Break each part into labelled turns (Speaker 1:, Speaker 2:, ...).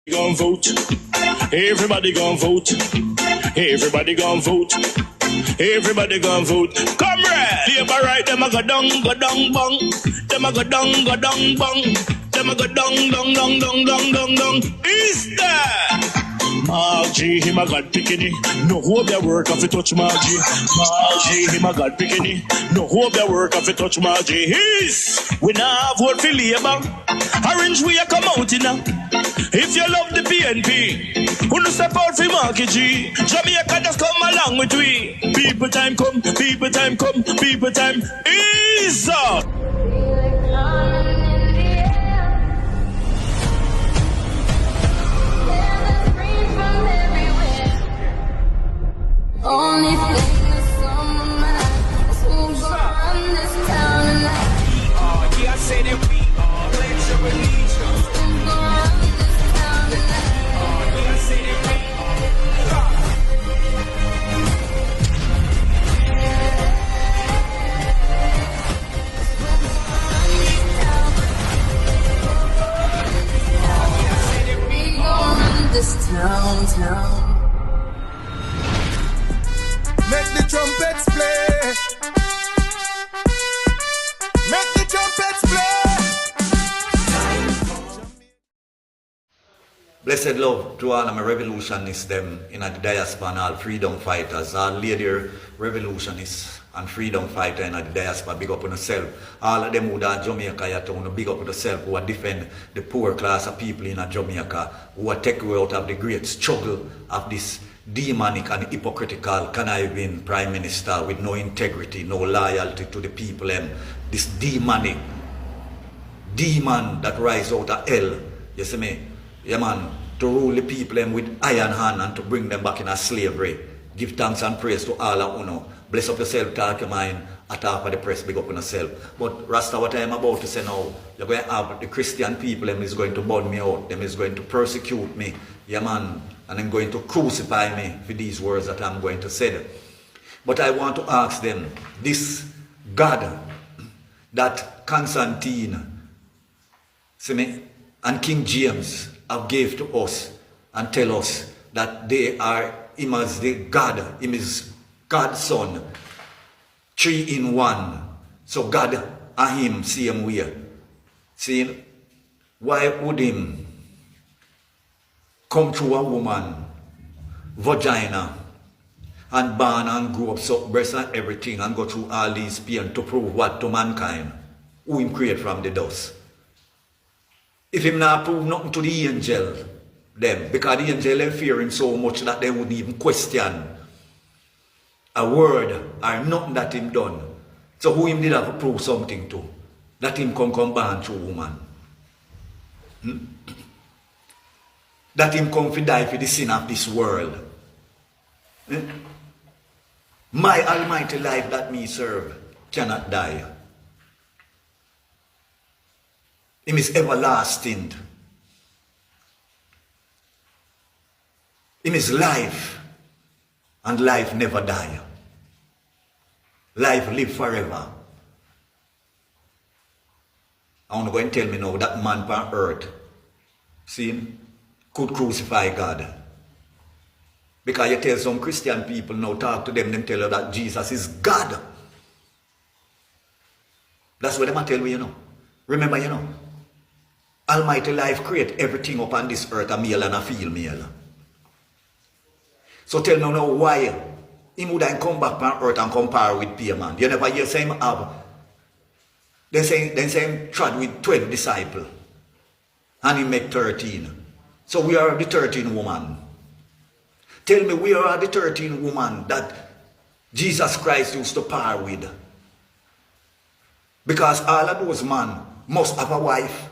Speaker 1: Gon' vote. Everybody gon' vote. Everybody gon' vote. Everybody gon' vote. Comrade! Labor right, them a go down, bong. Them a go down, bong. Them a go down. Is that? Margie, him a God picking. No hope their work if you touch Margie. Margie, him a God picking. No hope their work if you touch Margie. We now vote for Labor. Orange we a come out in now. If you love the PNP, who no step out for Marky G. Jamaica just come along with we. People time come, people time come, people time is up.
Speaker 2: Only thing that's on my mind is who's gonna run this town tonight.
Speaker 3: Yeah, I say that we are. Pledge your allegiance.
Speaker 2: Who's gonna run this town tonight?
Speaker 3: Yeah, I say that we are.
Speaker 2: We gonna run this town.
Speaker 4: Make the trumpets play. Make the trumpets play.
Speaker 5: Blessed love to all of my revolutionists, them in the diaspora and all freedom fighters, all lady revolutionists and freedom fighter in the diaspora, big up on yourself. All of them who are Jamaica, you to big up on yourself, who are defend the poor class of people in Jamaica, who are take away out of the great struggle of this demonic and hypocritical conniving prime minister with no integrity, no loyalty to the people, this demonic demon that rise out of hell, you see me? Yeah man, to rule the people with iron hand and to bring them back in a slavery. Give thanks and praise to all of you. Bless up yourself, talk your mind, attack of the press, big up on yourself. But Rasta, what I am about to say now, you're going to have the Christian people, them is going to burn me out, them is going to persecute me, yeah man, and I'm going to crucify me for these words that I'm going to say. But I want to ask them, this God that Constantine, see me, and King James have gave to us and tell us that they are him as the God, him is God's son, 3 in 1. So God and him same way. See, why would him come through a woman, vagina, and born and grow up, suck breast and everything, and go through all these pain to prove what to mankind? Who him create from the dust? If him not prove nothing to the angel, them, because the angel them fear him so much that they wouldn't even question a word or nothing that him done. So who him did have to prove something to? That him come born through woman. That him come to die for the sin of this world. My almighty life that me serve cannot die. Him is everlasting. Him is life, and life never die. Life live forever. I want to go and tell me now that man on earth, see, could crucify God. Because you tell some Christian people now, talk to them tell you that Jesus is God. That's what they tell you, you know. Remember, you know, Almighty life create everything upon this earth, a male and a female. So tell me now why he would then come back on earth and compare with Peter, man. You never hear him have. They say him tried with 12 disciples. And he make 13. So we are the 13 woman. Tell me, we are the 13 woman that Jesus Christ used to par with. Because all of those men must have a wife.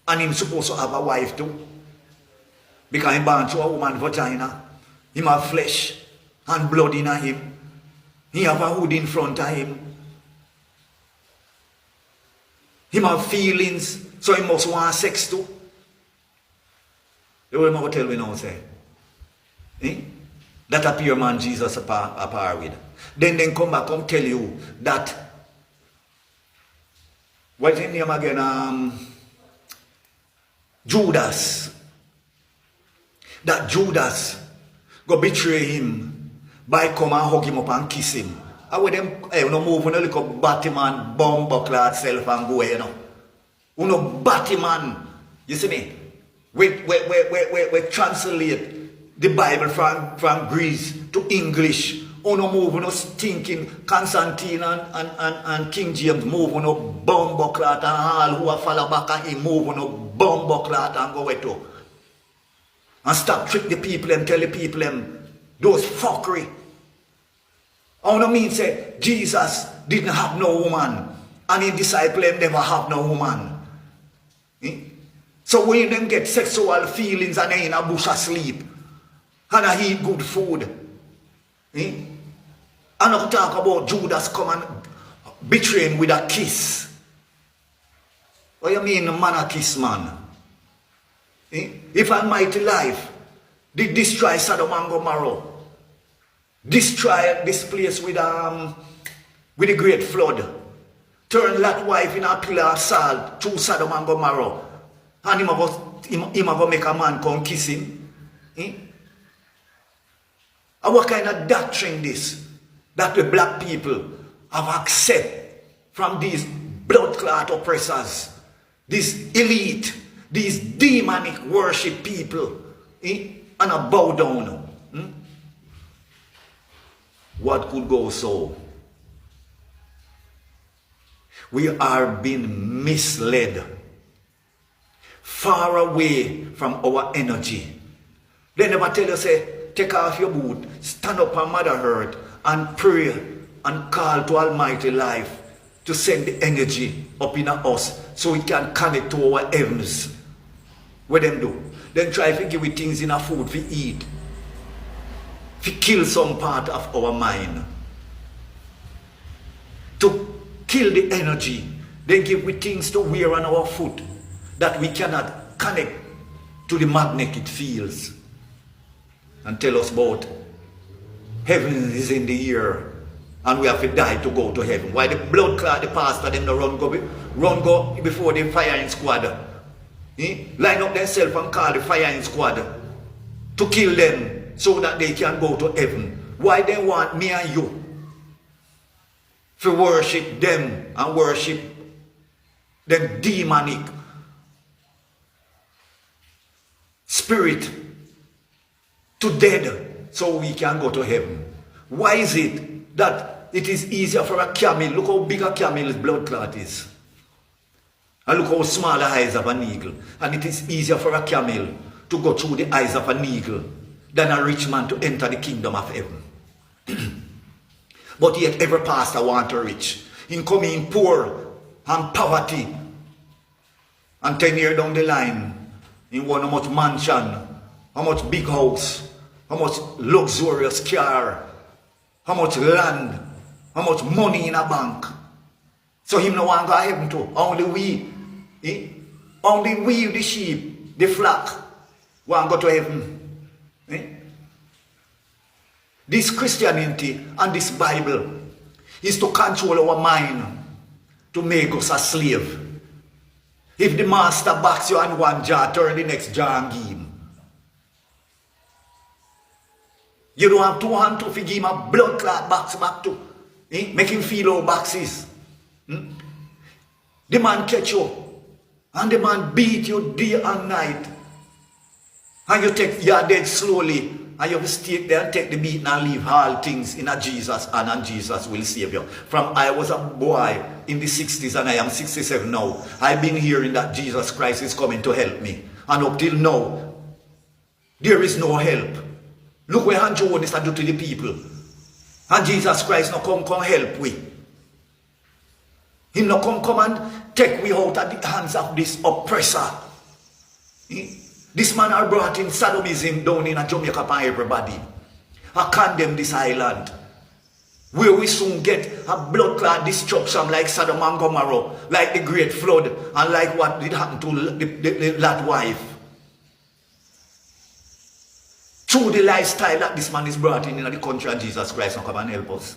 Speaker 5: And him supposed to have a wife too. Because he born to a woman vagina. He have flesh and blood in him. He have a hood in front of him. He have feelings, so he must want sex too. You remember what tell me now say? That a pure man Jesus apart with. Then come back, come tell you that, what's his name again? Judas. that Judas go betray him by come and hug him up and kiss him. I with them, you know, move on a little Batman, bomb buckler self and go, you know. You know, Batman, you see me? We translate the Bible from Greece to English. You know, move on stinking Constantine and King James, move on bomb buckler and all who are follow back at him, move on bomb buckler and go away too. And stop trick the people and tell the people them those fuckery. I don't mean say Jesus didn't have no woman and his disciple never have no woman. So when them get sexual feelings and they in a bush asleep and I eat good food. And I talk about Judas come and betraying with a kiss. What you mean man a kiss man? If Almighty life did destroy Sodom and Gomorrah, destroy this place with the great flood, turn Lot wife in a pillar of salt through Sodom and Gomorrah, and him go make a man come kiss him. And what kind of doctrine this that the black people have accepted from these blood clot oppressors, this elite, these demonic worship people, and a bow down. What could go so? We are being misled, far away from our energy. They never tell you, say, take off your boot, stand up on Mother Earth, and pray and call to Almighty life to send the energy up in us so we can connect to our heavens. What them do? Then try to give we things in our food we eat. To kill some part of our mind. To kill the energy. Then give we things to wear on our foot that we cannot connect to the magnetic fields. And tell us about heaven is in the air and we have to die to go to heaven. Why the blood clot, the pastor, them no run go before the firing squad. Line up themselves and call the firing squad to kill them so that they can go to heaven. Why they want me and you to worship them and worship them demonic spirit to dead so we can go to heaven? Why is it that it is easier for a camel? Look how big a camel's blood clot is. And look how small the eyes of an eagle. And it is easier for a camel to go through the eyes of an eagle than a rich man to enter the kingdom of heaven. But yet every pastor wants to rich. In coming poor and poverty. And 10 years down the line, in one how much mansion, how much big house, how much luxurious car, how much land, how much money in a bank. So him no want to go to heaven too. Only we, only we the sheep, the flock, want to go to heaven. This Christianity and this Bible is to control our mind, to make us a slave. If the master backs you on one jaw, turn the next jaw and give him. You don't have 2 hands to give him a blood clot box back to. Make him feel how boxes. The man catch you. And the man beat you day and night. And you take your dead slowly. And you stay there and take the beating and leave all things in a Jesus. And Jesus will save you. From I was a boy in the 60s and I am 67 now. I've been hearing that Jesus Christ is coming to help me. And up till now, there is no help. Look what Andrew Jones do to the people. And Jesus Christ no come help we. He no come and take we out of the hands of this oppressor. This man are brought in Sodomism down in Jamaica for everybody. I condemn this island. Where we soon get a blood clot destruction like Sodom and Gomorrah, like the great flood, and like what did happen to the Lot wife. Through the lifestyle that this man is brought in the country, and Jesus Christ will come and help us.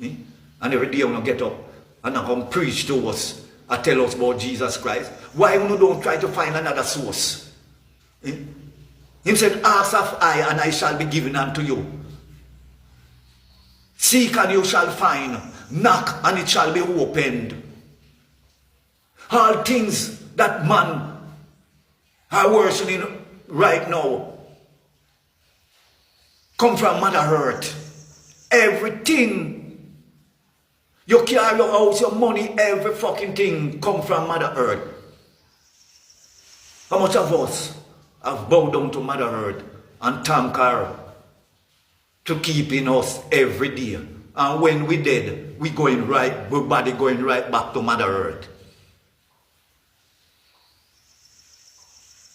Speaker 5: And every day we get up and come preach to us and tell us about Jesus Christ. Why we don't try to find another source? Him said, ask of I, and I shall be given unto you. Seek and you shall find. Knock and it shall be opened. All things that man are worshiping right now come from Mother Earth. Everything. Your car, your house, your money, every fucking thing come from Mother Earth. How much of us have bowed down to Mother Earth and thank her to keeping us every day? And when we dead, we body going right back to Mother Earth.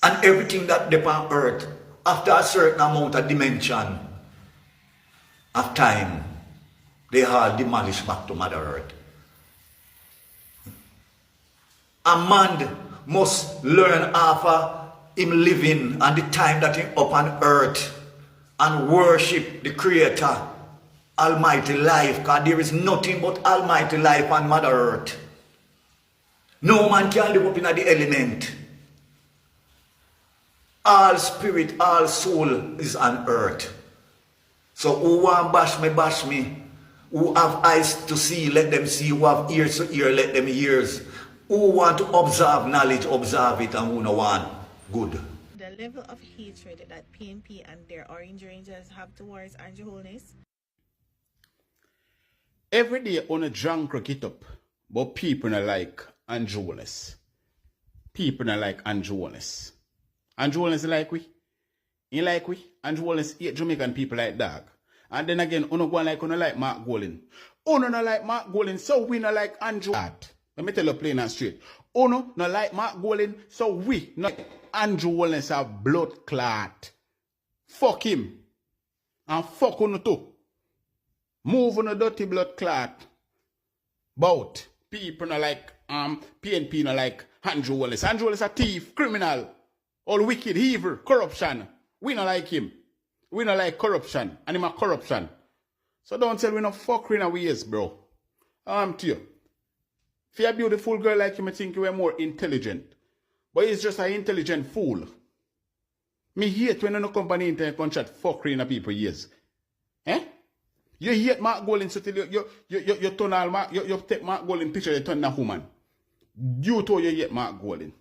Speaker 5: And everything that depends on earth, after a certain amount of dimension of time, they all demolish back to Mother Earth. A man must learn after him living and the time that he up on earth and worship the Creator, Almighty Life, because there is nothing but Almighty Life on Mother Earth. No man can live up in the element. All spirit, all soul is on earth. So who want bash me. Who have eyes to see, let them see. Who have ears to hear, let them hear. Who want to observe knowledge, observe it, and who no want, good.
Speaker 6: The level of hatred that PNP and their Orange Rangers have towards Andrew Holness.
Speaker 7: Every day on a drunk get up, but people not like Andrew Holness. People not like Andrew Holness. Andrew Holness like we. He like we. Andrew Holness hate Jamaican people like dog. And then again, uno go like Mark Golin. Uno no like Mark Golin, so we no like Andrew. Let me tell you plain and straight. Uno no like Mark Golin, so we no like Andrew Holness a blood clot. Fuck him. And fuck uno too. Move on a dirty blood clot. But people no like PNP no like Andrew Holness. Andrew Holness a thief, criminal. All wicked, evil, corruption. We don't like him. We don't like corruption. And him a corruption. So don't tell we no fuckery in our ways, bro. To you. If you're a beautiful girl like him, I think you are more intelligent. But he's just an intelligent fool. Me hate when no company internet contract fuckery in a people's ears. Eh? You hate Mark Golin so till you turn all Mark, you take Mark Golin picture, you turn a woman. You told you hate Mark Golin.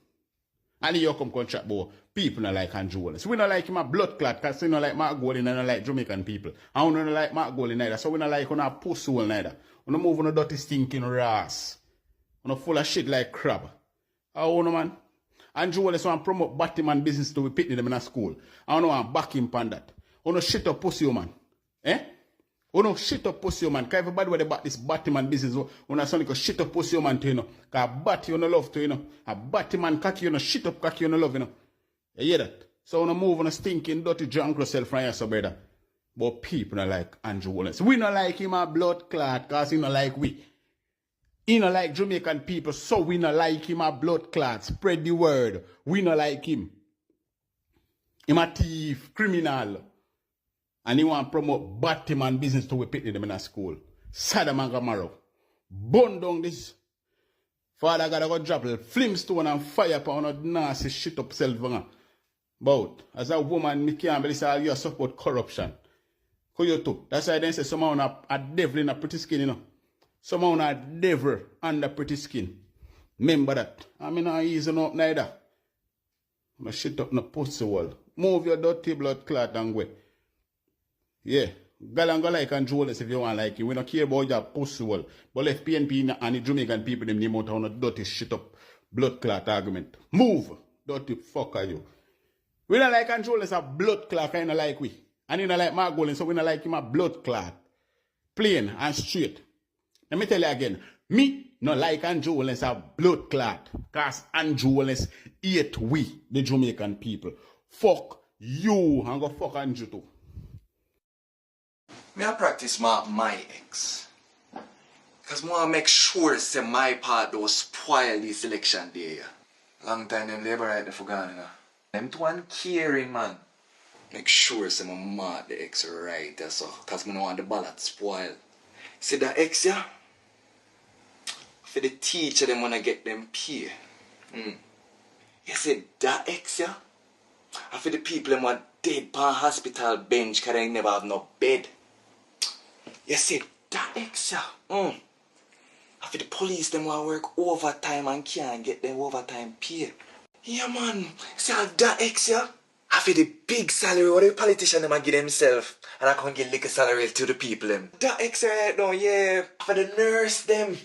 Speaker 7: And you come contract about people not like Andrew Holness. We don't like him a blood clot because we don't like Mark Golin and don't like Jamaican people. And we don't like Mark Golin neither. So we don't like on a pussy hole neither. We don't move on a dirty stinking ass. We don't full of shit like crab. How no man? Andrew Holness want to promote Batman business to be pitting them in a school. I don't want to back him on that. We don't shit up pussy man. Eh? We don't shit up pussy man. Because everybody where they back this Batman business, we don't sound like a shit up pussy man to, you know. Because a bat you don't love to, you know. A Batman cocky, you know, shit up cocky you don't love, you know. You hear that? So we don't move on a stinking, dirty, drunk yourself from here, so brother. But people don't like Andrew Holness. We don't like him a blood clot because he don't like we. He don't like Jamaican people, so we don't like him a blood clot. Spread the word. We don't like him. Him a thief, criminal. And he want to promote Batman business to we pick them in a school. Saddam and Gomorrah. Burn down this. Father gotta go drop a flimstone and fire upon a nasty shit up self. But as a woman, me can't believe say you support corruption. You too. That's why they say someone a devil in a pretty skin, you know. Someone a devil under pretty skin. Remember that. I mean, not easy up neither. I'm shit up in a pussy wall. Move your dirty blood clot and go. Yeah. Girl and go like Andrew Holness if you want like it. We don't care about your pussy wall. But if PNP and the Jamaican people them name out on a dirty shit up blood clot argument. Move. Dirty fucker you. We don't like Andrew Holness a blood clot kind of like we. And he don't like Mark Golin, so we don't like him a blood clot. Plain and straight. Let me tell you again. Me not like Andrew Holness a blood clot. Because Andrew Holness hate we, the Jamaican people. Fuck you and go fuck Andrew too.
Speaker 8: Me I practice my ex. Because I want to make sure say my part don't spoil the selection day. Long time them labor right there for gone, you know. Them two one caring man. Make sure say my mark the ex right there so. Because I don't want the ballot spoil. See the ex yeah? For the teacher them wanna get them pay. You see that ex yeah? I for the people them want dead pan hospital bench cause they never have no bed. You see, that extra. I for the police them want work overtime and can't get them overtime pay. Yeah man, see all that extra. I for the big salary what the politician them a give themselves and I can get little salary to the people them. That extra right now, yeah. For the nurse them.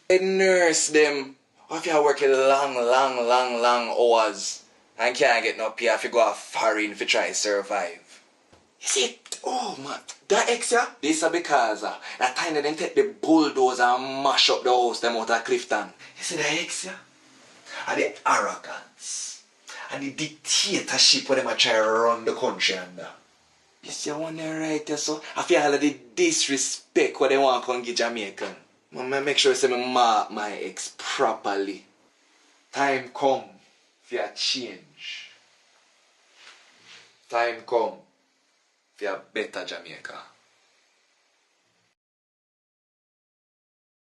Speaker 8: The nurse them. If you work long hours and can't get no pay if you go off foreign to try survive. You see, oh man, that extra, this is because that time they didn't take the bulldozer and mash up the house them out of Clifton. You see that extra? And the arrogance and the dictatorship where they try to run the country under. You see one there right there, so I feel all of the disrespect what they want to come give Jamaican. I make sure I say me mark my ex properly. Time come for a change. Time come for a better Jamaica.